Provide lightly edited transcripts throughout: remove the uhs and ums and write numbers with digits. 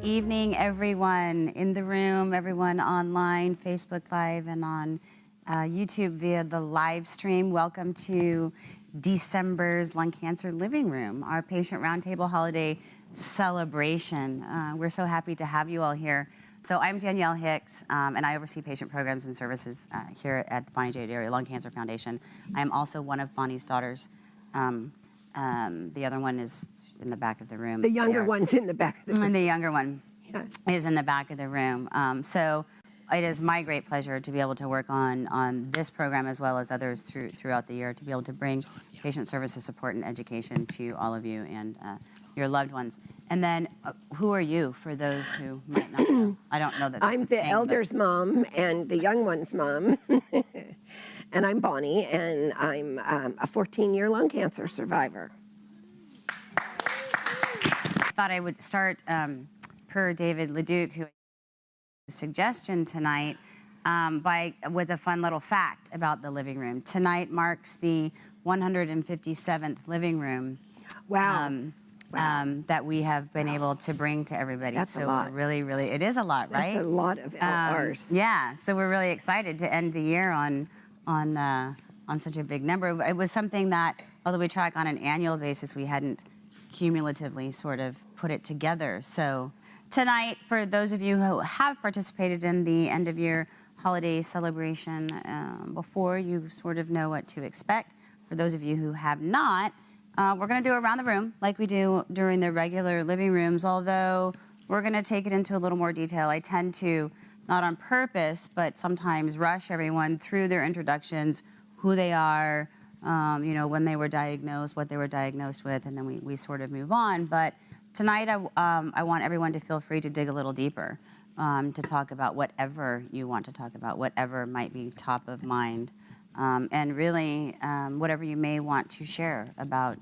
evening, everyone in the room, everyone online, Facebook Live, and on YouTube via the live stream. Welcome to December's Lung Cancer Living Room, our patient roundtable holiday celebration. We're so happy to have you all here. So I'm Danielle Hicks, and I oversee patient programs and services here at the Bonnie J. Area Lung Cancer Foundation. I am also one of Bonnie's daughters. The other one is in the back of the room. The younger one's in the back of the room. And the younger one is in the back of the room. So it is my great pleasure to be able to work on this program as well as others throughout the year, to be able to bring patient services, support, and education to all of you and your loved ones. And then, who are you, for those who might not know? I don't know that. I'm the elder's mom and the young one's mom. And I'm Bonnie, and I'm a 14-year lung cancer survivor. I thought I would start, per David Leduc, who suggestion tonight, with a fun little fact about the living room. Tonight marks the 157th living room. Wow. That we have been able to bring to everybody. That's so a lot. Really, it is a lot, right? That's a lot of LRs. Yeah, so we're really excited to end the year on such a big number. It was something that, although we track on an annual basis, we hadn't cumulatively sort of put it together. So tonight, for those of you who have participated in the end of year holiday celebration before, you sort of know what to expect. For those of you who have not, we're going to do around the room like we do during the regular living rooms, although we're going to take it into a little more detail. I tend to, not on purpose, but sometimes rush everyone through their introductions, who they are, you know, when they were diagnosed, what they were diagnosed with, and then we sort of move on. But tonight, I want everyone to feel free to dig a little deeper, to talk about whatever you want to talk about, whatever might be top of mind. And really, whatever you may want to share about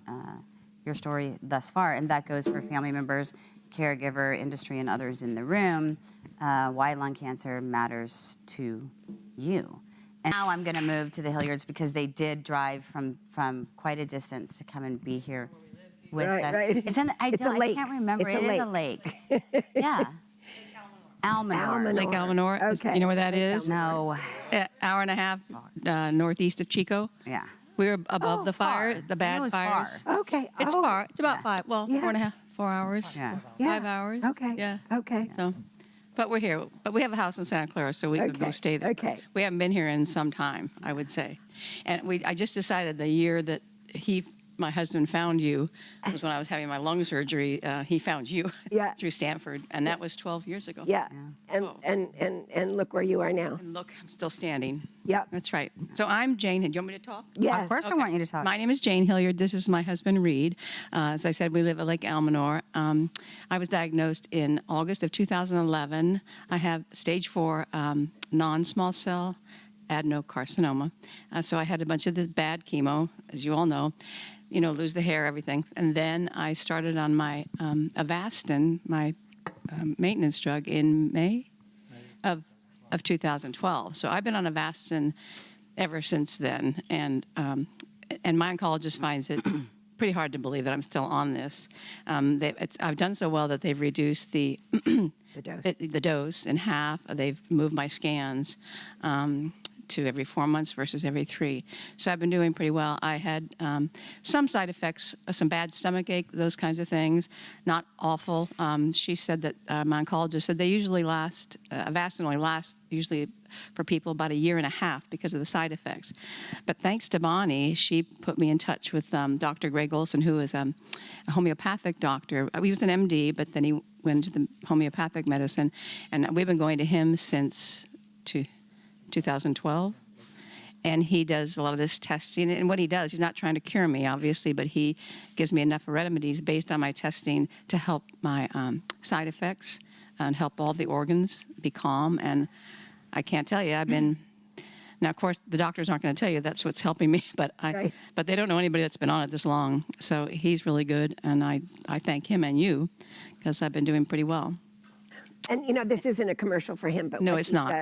your story thus far. And that goes for family members, caregiver, industry, and others in the room, why lung cancer matters to you. And now I'm going to move to the Hilliards because they did drive from quite a distance to come and be here with us. Right. It's in the, I can't remember. It is a lake. Yeah. Almanor. Lake Almanor. Okay. You know where that is? No. Hour and a half northeast of Chico. Yeah. We're above the it's fire, far. the bad I know it's fires. far. Okay. It's far. It's about 5. Well, Yeah. 4 hours. Yeah. 5 hours. Okay. Yeah. Okay. So, but we're here. But we have a house in Santa Clara, so we could go Okay. stay there. Okay. We haven't been here in some time, I would say. And I just decided the year that my husband found you was when I was having my lung surgery. He found you through Stanford, and that was 12 years ago. Yeah. And look where you are now. And look, I'm still standing. Yep. That's right. So I'm Jane. Do you want me to talk? Yes. Of course I want you to talk. My name is Jane Hilliard. This is my husband, Reed. As I said, we live at Lake Almanor. I was diagnosed in August of 2011. I have stage 4 non-small cell adenocarcinoma. So I had a bunch of the bad chemo, as you all know. You know, lose the hair, everything. And then I started on my Avastin, my maintenance drug, in May of 2012. So I've been on Avastin ever since then. And my oncologist finds it pretty hard to believe that I'm still on this. I've done so well that they've reduced the dose in half. They've moved my scans to every 4 months versus every 3. So I've been doing pretty well. I had some side effects, some bad stomach ache, those kinds of things, not awful. She said that, my oncologist said they usually last, Avastin only lasts usually for people about 1.5 years because of the side effects. But thanks to Bonnie, she put me in touch with Dr. Greg Olson, who is a homeopathic doctor. He was an MD, but then he went into the homeopathic medicine. And we've been going to him since 2012, and he does a lot of this testing. And what he does, he's not trying to cure me, obviously, but he gives me enough remedies based on my testing to help my side effects and help all the organs be calm. And I can't tell you, I've been, now of course the doctors aren't going to tell you that's what's helping me, but but they don't know anybody that's been on it this long. So he's really good, and I thank him and you, because I've been doing pretty well. And you know, this isn't a commercial for him, but No, it's not.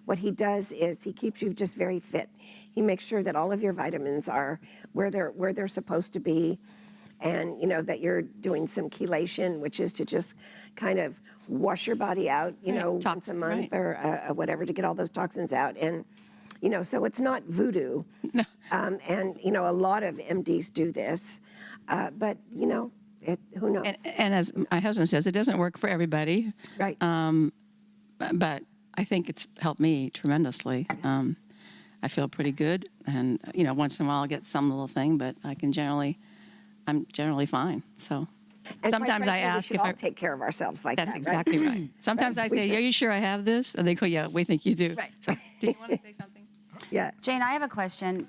What he does is he keeps you just very fit. He makes sure that all of your vitamins are where they're supposed to be, and you know that you're doing some chelation, which is to just kind of wash your body out, once a Toxin, month right. or whatever to get all those toxins out. And, so it's not voodoo. No. And, a lot of MDs do this. But, who knows? And as my husband says, it doesn't work for everybody. Right. But I think it's helped me tremendously. I feel pretty good, and once in a while I'll get some little thing, but I'm generally fine. So And sometimes I we ask should if all I. take care of ourselves like That's that. exactly right. Sometimes I We say, should. "Are you sure I have this?" And they go, "Yeah, we think you do." Right. So, do you want to say something? Yeah. Jane, I have a question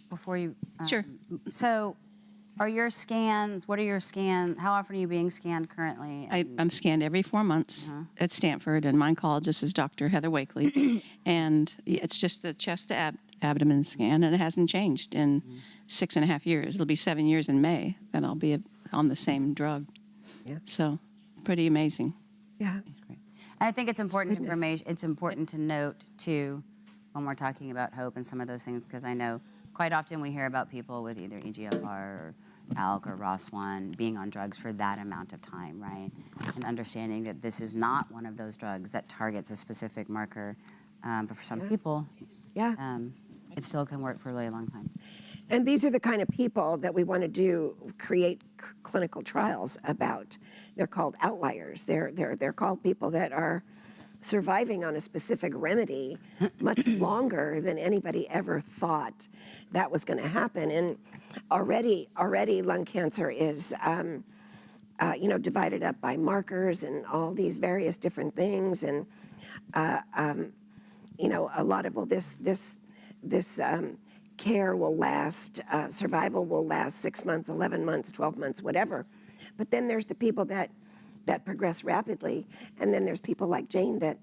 before you. Sure. So, what are your scans? How often are you being scanned currently? I'm scanned every 4 months at Stanford, and my oncologist is Dr. Heather Wakely. And it's just the chest to abdomen scan, and it hasn't changed in 6.5 years. It'll be 7 years in May that I'll be on the same drug. Yeah. So, pretty amazing. Yeah. And I think it's important Goodness. information. It's important to note too, when we're talking about hope and some of those things, because I know quite often we hear about people with either EGFR or ALK or ROS1 being on drugs for that amount of time, right? And understanding that this is not one of those drugs that targets a specific marker, but for some people, Yeah. it still can work for a really long time. And these are the kind of people that we want to create clinical trials about. They're called outliers. They're called people that are surviving on a specific remedy much longer than anybody ever thought that was going to happen. And already lung cancer is, divided up by markers and all these various different things. And, a lot of, this care will last, survival will last 6 months, 11 months, 12 months, whatever. But then there's the people that progress rapidly, and then there's people like Jane that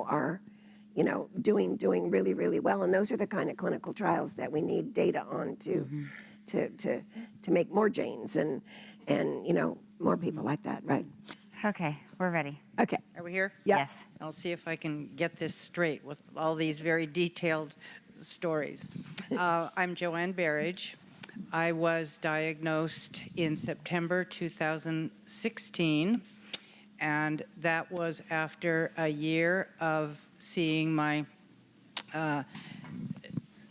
are doing really, really well. And those are the kind of clinical trials that we need data on to make more Janes and more people like that, right? Okay, we're ready. Okay. Are we here? Yeah. Yes. I'll see if I can get this straight with all these very detailed stories. I'm Joanne Berridge. I was diagnosed in September 2016, and that was after a year of seeing my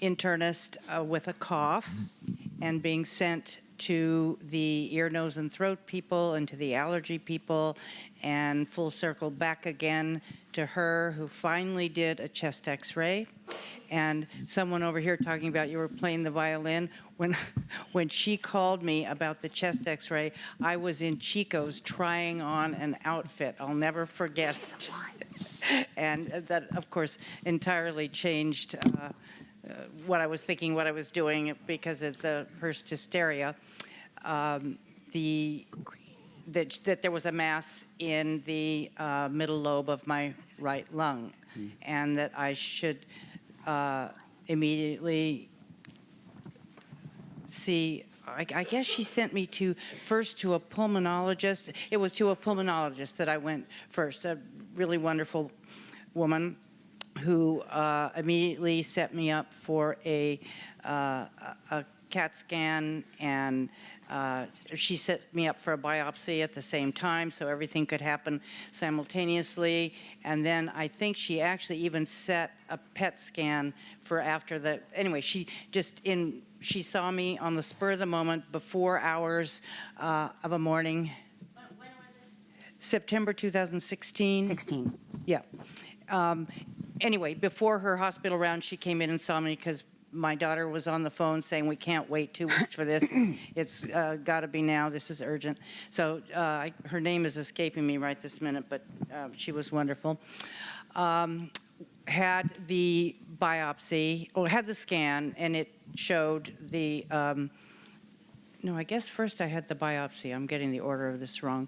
internist with a cough and being sent to the ear, nose, and throat people and to the allergy people, and full circle back again to her, who finally did a chest x-ray. And someone over here talking about you were playing the violin. When she called me about the chest x-ray, I was in Chico's trying on an outfit. I'll never forget it. And that, of course, entirely changed what I was thinking, what I was doing, because of the first hysteria. That there was a mass in the middle lobe of my right lung, and that I should immediately see. I guess she sent me first to a pulmonologist. It was to a pulmonologist that I went first, a really wonderful woman who immediately set me up for a CAT scan, and she set me up for a biopsy at the same time, so everything could happen simultaneously. And then I think she actually even set a PET scan for after the, anyway, she saw me on the spur of the moment before hours of a morning. When was this? September 2016. 16. Yeah. Anyway, before her hospital round, she came in and saw me because my daughter was on the phone saying, "We can't wait 2 weeks for this. It's got to be now. This is urgent." So her name is escaping me right this minute, but she was wonderful. Had the biopsy, or had the scan, and it showed the, no, I guess first I had the biopsy. I'm getting the order of this wrong.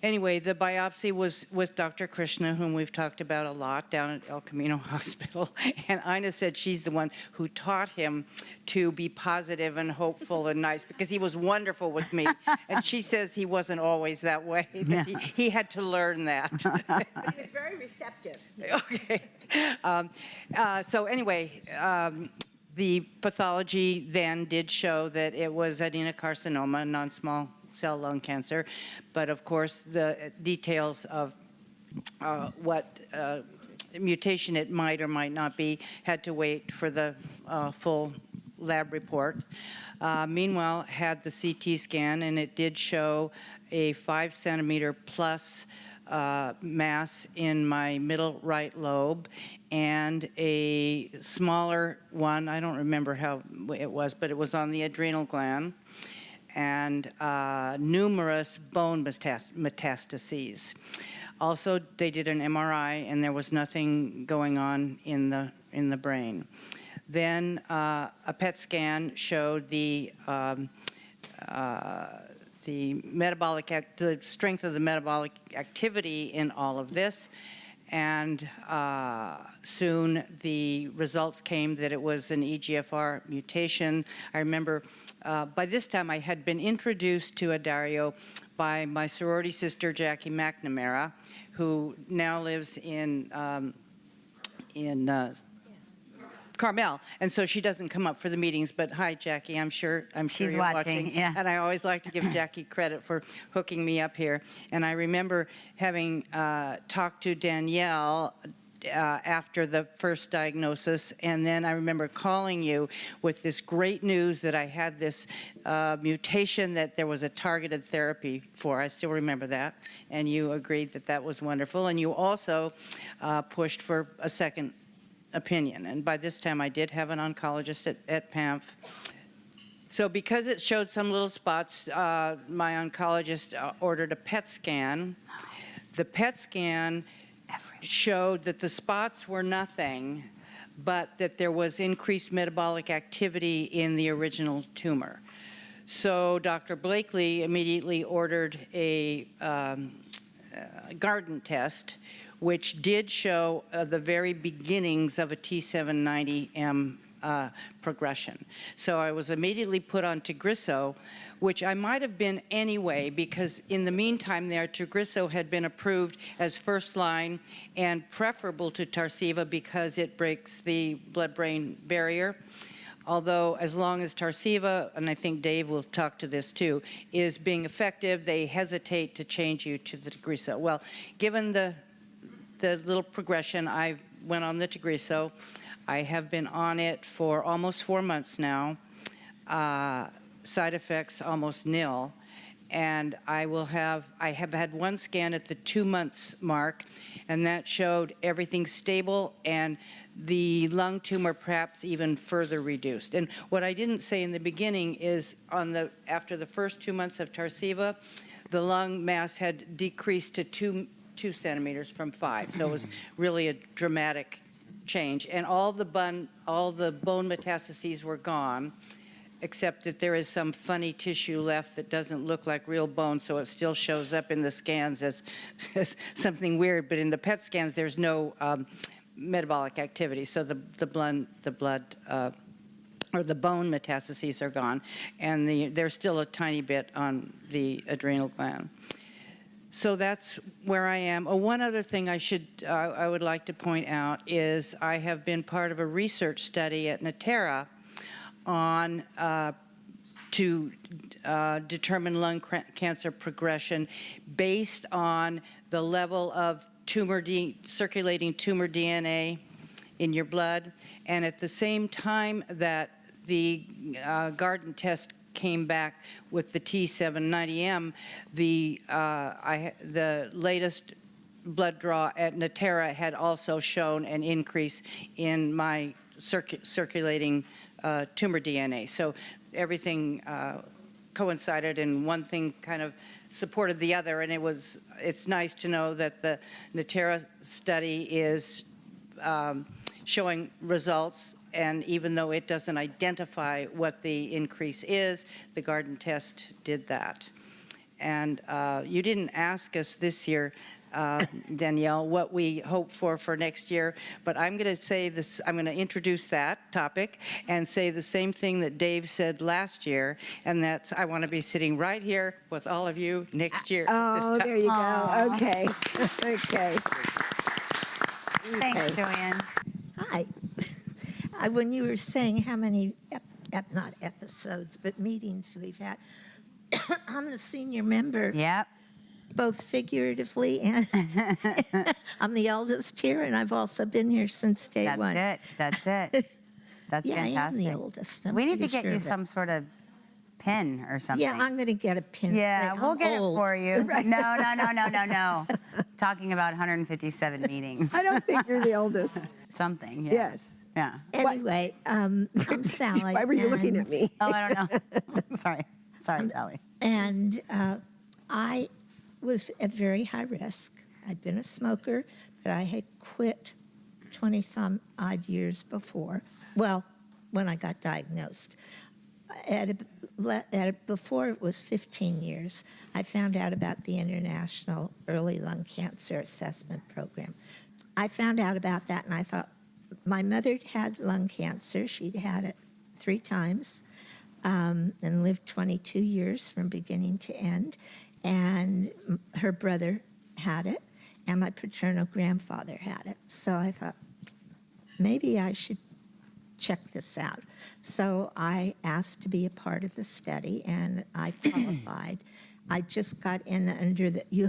Anyway, the biopsy was with Dr. Krishna, whom we've talked about a lot down at El Camino Hospital. And Ina said she's the one who taught him to be positive and hopeful and nice, because he was wonderful with me. And she says he wasn't always that way, that he had to learn that. But he was very receptive. Okay. So anyway, the pathology then did show that it was adenocarcinoma, non-small cell lung cancer. But of course, the details of what mutation it might or might not be had to wait for the full lab report. Meanwhile, had the CT scan, and it did show a 5 centimeter plus mass in my middle right lobe, and a smaller one, I don't remember how it was, but it was on the adrenal gland, and numerous bone metastases. Also, they did an MRI, and there was nothing going on in the brain. Then a PET scan showed the strength of the metabolic activity in all of this, and soon the results came that it was an EGFR mutation. I remember by this time I had been introduced to Adario by my sorority sister Jackie McNamara, who now lives in Carmel, and so she doesn't come up for the meetings. But hi, Jackie. I'm sure She's you're watching, yeah. And I always like to give Jackie credit for hooking me up here. And I remember having talked to Danielle after the first diagnosis, and then I remember calling you with this great news that I had this mutation that there was a targeted therapy for. I still remember that, and you agreed that that was wonderful, and you also pushed for a second opinion. And by this time, I did have an oncologist at PAMF. So because it showed some little spots, my oncologist ordered a PET scan. The PET scan showed that the spots were nothing, but that there was increased metabolic activity in the original tumor. So Dr. Blakely immediately ordered a Garden test, which did show the very beginnings of a T790M progression. So I was immediately put on Tagrisso, which I might have been anyway, because in the meantime there, Tagrisso had been approved as first line and preferable to Tarceva because it breaks the blood-brain barrier. Although as long as Tarceva, and I think Dave will talk to this too, is being effective, they hesitate to change you to the Tagrisso. Well, given the little progression, I went on the Tagrisso. I have been on it for almost 4 months now. Side effects almost nil. And I have had one scan at the 2 months mark, and that showed everything stable and the lung tumor perhaps even further reduced. And what I didn't say in the beginning is after the first 2 months of Tarceva, the lung mass had decreased to 2 centimeters from 5. So it was really a dramatic change. And all the bone metastases were gone, except that there is some funny tissue left that doesn't look like real bone, so it still shows up in the scans as something weird. But in the PET scans, there's no metabolic activity, so the bone metastases are gone, and there's still a tiny bit on the adrenal gland. So that's where I am. One other thing I would like to point out is I have been part of a research study at Natera on to determine lung cancer progression based on the level of circulating tumor DNA in your blood, and at the same time that the Garden test came back with the T790M, the latest blood draw at Natera had also shown an increase in my circulating tumor DNA. So everything coincided, and one thing kind of supported the other, and it's nice to know that the Natera study is showing results. And even though it doesn't identify what the increase is, the Garden test did that. And you didn't ask us this year, Danielle, what we hope for next year, but I'm going to say this, I'm going to introduce that topic and say the same thing that Dave said last year, and that's I want to be sitting right here with all of you next year. Oh, there you go. Okay. Okay. Thanks, Joanne. Hi. When you were saying how many, not episodes, but meetings we've had, I'm a senior member, Yep. both figuratively and I'm the eldest here, and I've also been here since day That's one. it. That's it. That's Yeah, fantastic. I am the oldest. I'm We need to pretty get sure you of it. some sort of pin or something. Yeah, I'm going to get a pin. Yeah, Say, we'll I'm get old. it for you. No. Talking about 157 meetings. I don't think you're the oldest. Something. Yeah. Yes. Yeah. Anyway, I'm Sally. Why were you looking at and- me? Oh, I don't know. Sorry, Sally. And I was at very high risk. I'd been a smoker, but I had quit 20-some odd years before. Well, when I got diagnosed. Before it was 15 years, I found out about the International Early Lung Cancer Assessment Program. I found out about that, and I thought, my mother had lung cancer. She'd had it 3 times and lived 22 years from beginning to end. And her brother had it, and my paternal grandfather had it. So I thought, maybe I should check this out. So I asked to be a part of the study, and I qualified. I just got in under the, you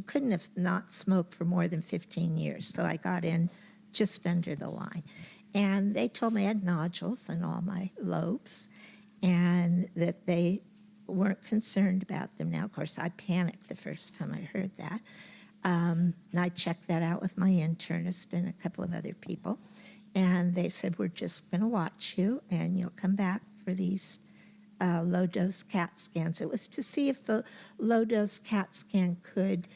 couldn't have not smoked for more than 15 years. So I got in just under the line. And they told me I had nodules in all my lobes and that they weren't concerned about them. Now, of course, I panicked the first time I heard that. And I checked that out with my internist and a couple of other people. And they said, we're just going to watch you, and you'll come back for these low-dose CAT scans. It was to see if the low-dose CAT scan could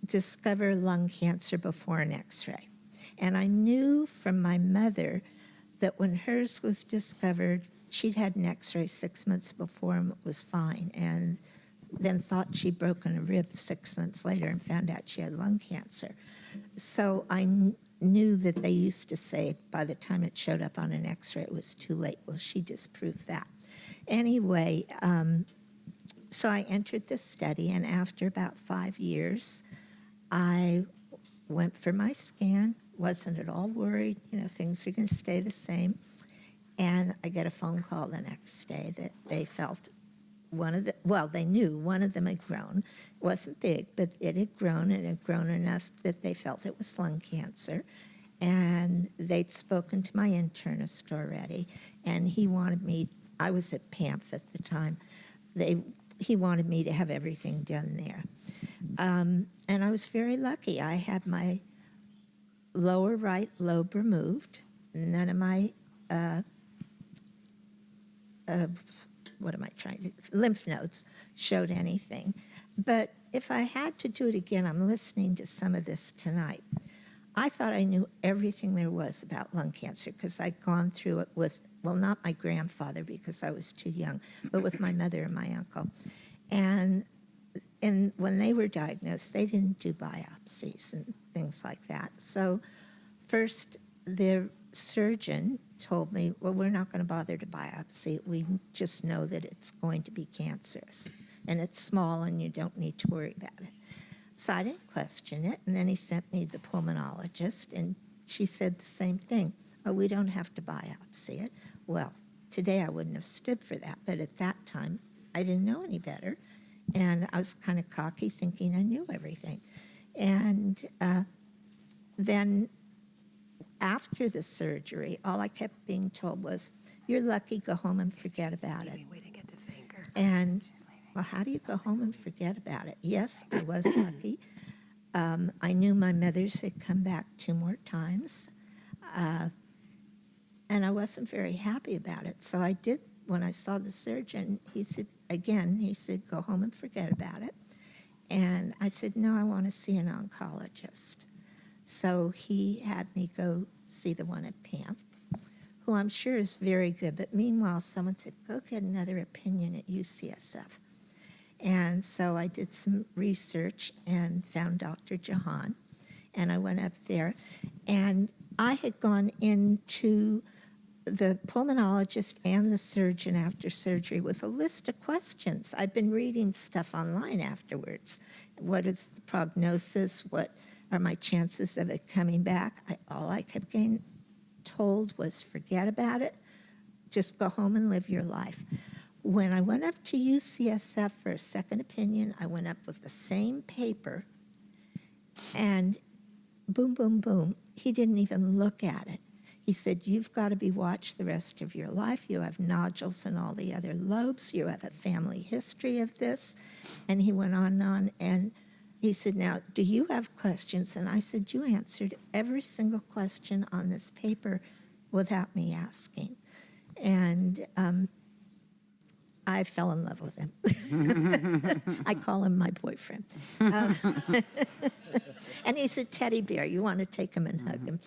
discover lung cancer before an X-ray. And I knew from my mother that when hers was discovered, she'd had an X-ray 6 months before and was fine, and then thought she'd broken a rib 6 months later and found out she had lung cancer. So I knew that they used to say by the time it showed up on an X-ray, it was too late. Well, she disproved that. Anyway, so I entered this study, and after about 5 years, I went for my scan, wasn't at all worried, things are going to stay the same. And I get a phone call the next day that they felt they knew one of them had grown. It wasn't big, but it had grown, and it had grown enough that they felt it was lung cancer. And they'd spoken to my internist already, and he wanted me, I was at PAMF at the time, he wanted me to have everything done there. And I was very lucky. I had my lower right lobe removed. None of my lymph nodes showed anything. But if I had to do it again, I'm listening to some of this tonight. I thought I knew everything there was about lung cancer because I'd gone through it with, well, not my grandfather because I was too young, but with my mother and my uncle. And when they were diagnosed, they didn't do biopsies and things like that. So first, the surgeon told me, well, we're not going to bother to biopsy. We just know that it's going to be cancerous. And it's small, and you don't need to worry about it. So I didn't question it. And then he sent me the pulmonologist, and she said the same thing. Oh, we don't have to biopsy it. Well, today I wouldn't have stood for that. But at that time, I didn't know any better. And I was kind of cocky, thinking I knew everything. And then after the surgery, all I kept being told was, you're lucky, go home and forget about it. Way to get to thank her. And, well, how do you go home and forget about it? Yes, I was lucky. I knew my mother's had come back 2 more times. And I wasn't very happy about it. So I did, when I saw the surgeon, he said, go home and forget about it. And I said, no, I want to see an oncologist. So he had me go see the one at PAMF, who I'm sure is very good. But meanwhile, someone said, go get another opinion at UCSF. And so I did some research and found Dr. Jahan. And I went up there. And I had gone into the pulmonologist and the surgeon after surgery with a list of questions. I'd been reading stuff online afterwards. What is the prognosis? What are my chances of it coming back? All I kept getting told was forget about it. Just go home and live your life. when I went up to UCSF for a second opinion, I went up with the same paper, and boom, boom, boom, he didn't even look at it. He said, you've got to be watched the rest of your life. You have nodules in all the other lobes. You have a family history of this. And he went on, and he said, now, do you have questions? And I said, you answered every single question on this paper without me asking. And I fell in love with him. I call him my boyfriend. And he's a teddy bear. You want to take him and hug him.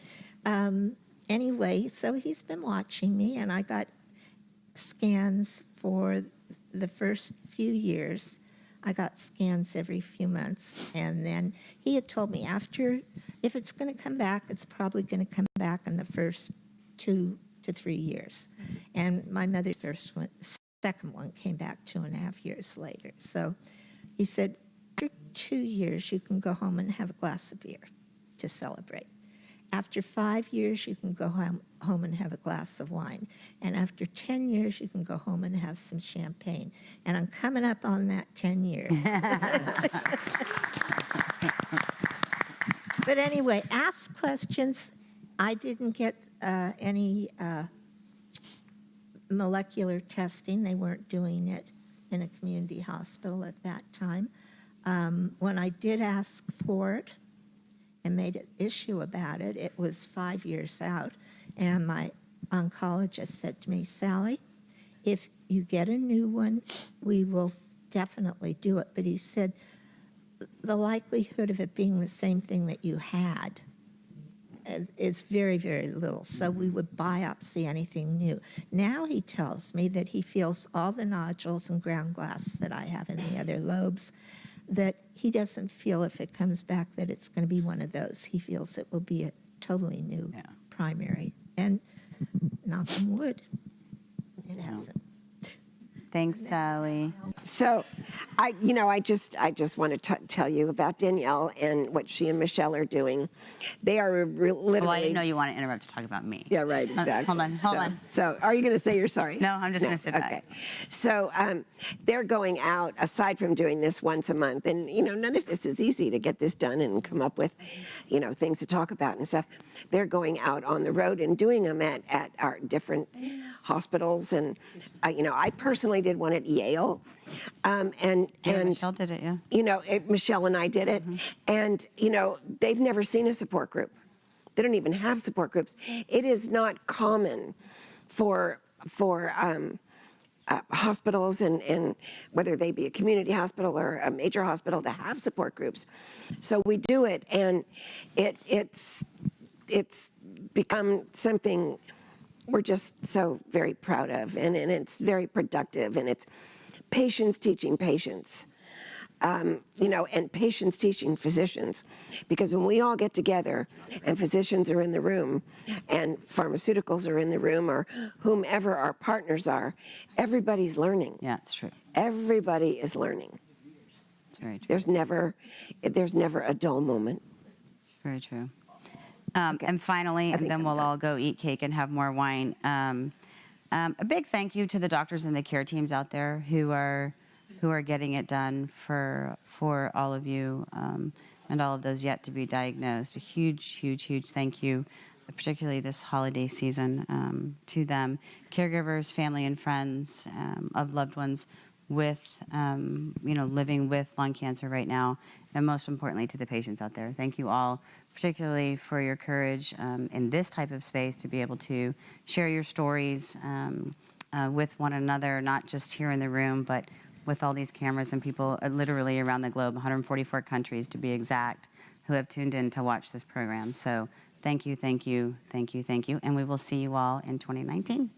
Anyway, so he's been watching me, and I got scans for the first few years. I got scans every few months, and then he had told me after, if it's going to come back, it's probably going to come back in the first 2 to 3 years. And my mother's second one came back 2.5 years later. So he said, after 2 years, you can go home and have a glass of beer to celebrate. After 5 years, you can go home and have a glass of wine. And after 10 years, you can go home and have some champagne. And I'm coming up on that 10 years. But anyway, ask questions. I didn't get any molecular testing. They weren't doing it in a community hospital at that time. When I did ask for it and made an issue about it, it was 5 years out. And my oncologist said to me, Sally, if you get a new one, we will definitely do it. But he said, the likelihood of it being the same thing that you had is very, very little. So we would biopsy anything new. Now he tells me that he feels all the nodules and ground glass that I have in the other lobes, that he doesn't feel if it comes back that it's going to be one of those. He feels it will be a totally new primary. And knock on wood, it hasn't. Thanks, Sally. So, I just want to tell you about Danielle and what she and Michelle are doing. They are literally. Oh, I didn't know you want to interrupt to talk about me. Yeah, right. Exactly. Hold on. So, are you going to say you're sorry? No, I'm just going to sit back. Okay. So, they're going out aside from doing this once a month, and none of this is easy to get this done and come up with, things to talk about and stuff. They're going out on the road and doing them at our different hospitals, and I personally did one at Yale, and Michelle did it, yeah. Michelle and I did it, and they've never seen a support group. They don't even have support groups. It is not common for hospitals and whether they be a community hospital or a major hospital to have support groups. So we do it, and it's become something we're just so very proud of, and it's very productive, and it's patients teaching patients, and patients teaching physicians, because when we all get together and physicians are in the room and pharmaceuticals are in the room or whomever our partners are, everybody's learning. Yeah, it's true. Everybody is learning. It's very true. There's never a dull moment. Very true. And finally, and then we'll all go eat cake and have more wine. A big thank you to the doctors and the care teams out there who are getting it done for all of you and all of those yet to be diagnosed. A huge, huge, huge thank you, particularly this holiday season, to them, caregivers, family, and friends of loved ones with living with lung cancer right now, and most importantly to the patients out there. Thank you all, particularly for your courage in this type of space to be able to share your stories with one another, not just here in the room, but with all these cameras and people literally around the globe, 144 countries to be exact, who have tuned in to watch this program. So thank you, thank you, thank you, thank you, and we will see you all in 2019.